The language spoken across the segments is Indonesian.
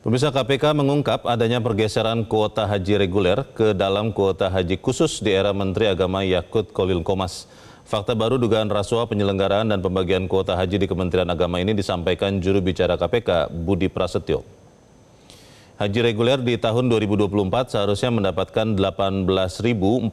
Pemirsa, KPK mengungkap adanya pergeseran kuota haji reguler ke dalam kuota haji khusus di era Menteri Agama Yakut Kholil Qomas. Fakta baru dugaan rasuah penyelenggaraan dan pembagian kuota haji di Kementerian Agama ini disampaikan juru bicara KPK, Budi Prasetyo. Haji reguler di tahun 2024 seharusnya mendapatkan 18.400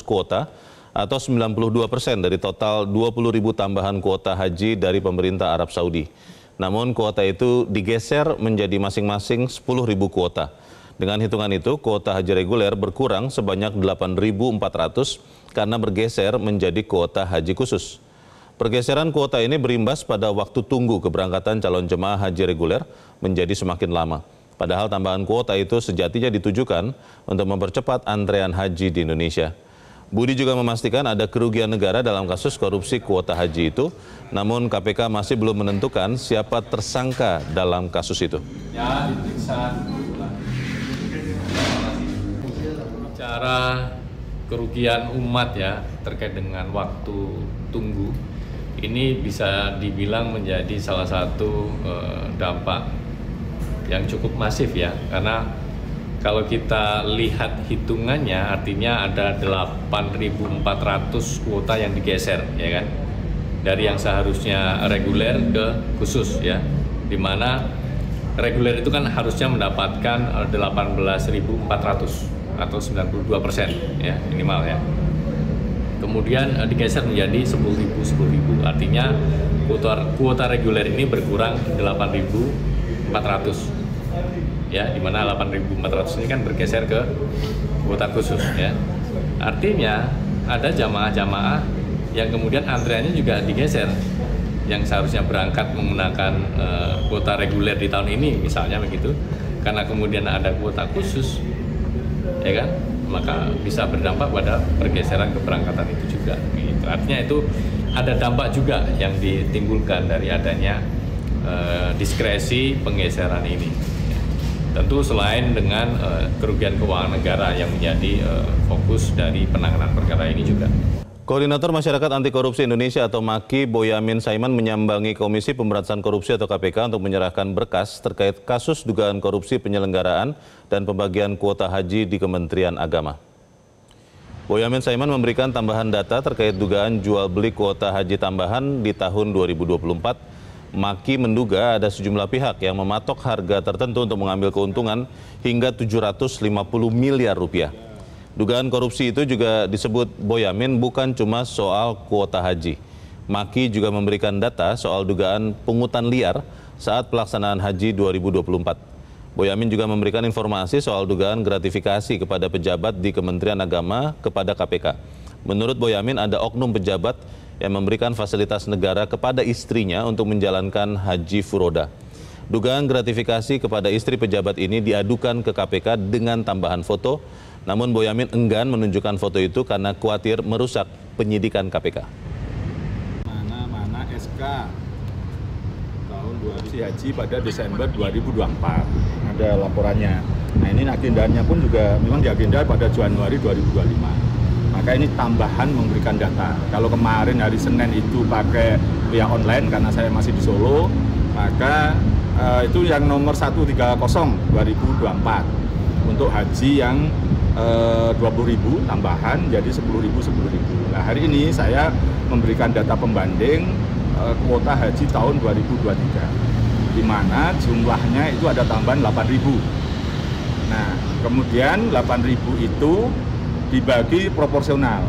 kuota atau 92% dari total 20.000 tambahan kuota haji dari pemerintah Arab Saudi. Namun kuota itu digeser menjadi masing-masing 10.000 kuota. Dengan hitungan itu, kuota haji reguler berkurang sebanyak 8.400 karena bergeser menjadi kuota haji khusus. Pergeseran kuota ini berimbas pada waktu tunggu keberangkatan calon jemaah haji reguler menjadi semakin lama. Padahal tambahan kuota itu sejatinya ditujukan untuk mempercepat antrean haji di Indonesia. Budi juga memastikan ada kerugian negara dalam kasus korupsi kuota haji itu, namun KPK masih belum menentukan siapa tersangka dalam kasus itu. Ya, diperiksa. Bicara kerugian umat ya terkait dengan waktu tunggu, ini bisa dibilang menjadi salah satu dampak yang cukup masif ya, karena kalau kita lihat hitungannya artinya ada 8.400 kuota yang digeser ya kan, dari yang seharusnya reguler ke khusus ya, dimana reguler itu kan harusnya mendapatkan 18.400 atau 92% ya minimal ya, kemudian digeser menjadi 10.000, artinya kuota reguler ini berkurang 8.400 ya, di mana 8.400 ini kan bergeser ke kuota khusus ya. Artinya ada jamaah-jamaah yang kemudian antreannya juga digeser, yang seharusnya berangkat menggunakan kuota reguler di tahun ini misalnya begitu, karena kemudian ada kuota khusus ya kan, maka bisa berdampak pada pergeseran keberangkatan itu juga gitu. Artinya itu ada dampak juga yang ditimbulkan dari adanya diskresi penggeseran ini. Tentu selain dengan kerugian keuangan negara yang menjadi fokus dari penanganan perkara ini juga. Koordinator Masyarakat Anti Korupsi Indonesia atau MAKI, Boyamin Saiman menyambangi Komisi Pemberantasan Korupsi atau KPK untuk menyerahkan berkas terkait kasus dugaan korupsi penyelenggaraan dan pembagian kuota haji di Kementerian Agama. Boyamin Saiman memberikan tambahan data terkait dugaan jual beli kuota haji tambahan di tahun 2024. MAKI menduga ada sejumlah pihak yang mematok harga tertentu untuk mengambil keuntungan hingga 750 miliar rupiah. Dugaan korupsi itu juga disebut Boyamin bukan cuma soal kuota haji. MAKI juga memberikan data soal dugaan pungutan liar saat pelaksanaan haji 2024. Boyamin juga memberikan informasi soal dugaan gratifikasi kepada pejabat di Kementerian Agama kepada KPK. Menurut Boyamin ada oknum pejabat yang memberikan fasilitas negara kepada istrinya untuk menjalankan haji furoda. Dugaan gratifikasi kepada istri pejabat ini diadukan ke KPK dengan tambahan foto, namun Boyamin enggan menunjukkan foto itu karena khawatir merusak penyidikan KPK. Mana SK tahun 2000 haji pada Desember 2024, ada laporannya. Nah ini agendanya pun juga memang diagenda pada Januari 2025. Maka ini tambahan memberikan data. Kalau kemarin hari Senin itu pakai via online karena saya masih di Solo, maka itu yang nomor 130 2024 untuk haji yang 20.000 tambahan jadi 10.000. Nah hari ini saya memberikan data pembanding kuota haji tahun 2023, di mana jumlahnya itu ada tambahan 8.000. Nah kemudian 8.000 itu dibagi proporsional,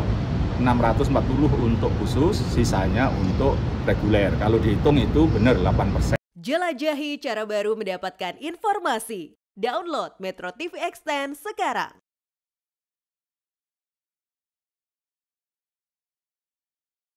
640 untuk khusus, sisanya untuk reguler. Kalau dihitung itu benar 8%. Jelajahi cara baru mendapatkan informasi. Download Metro TV Extend sekarang.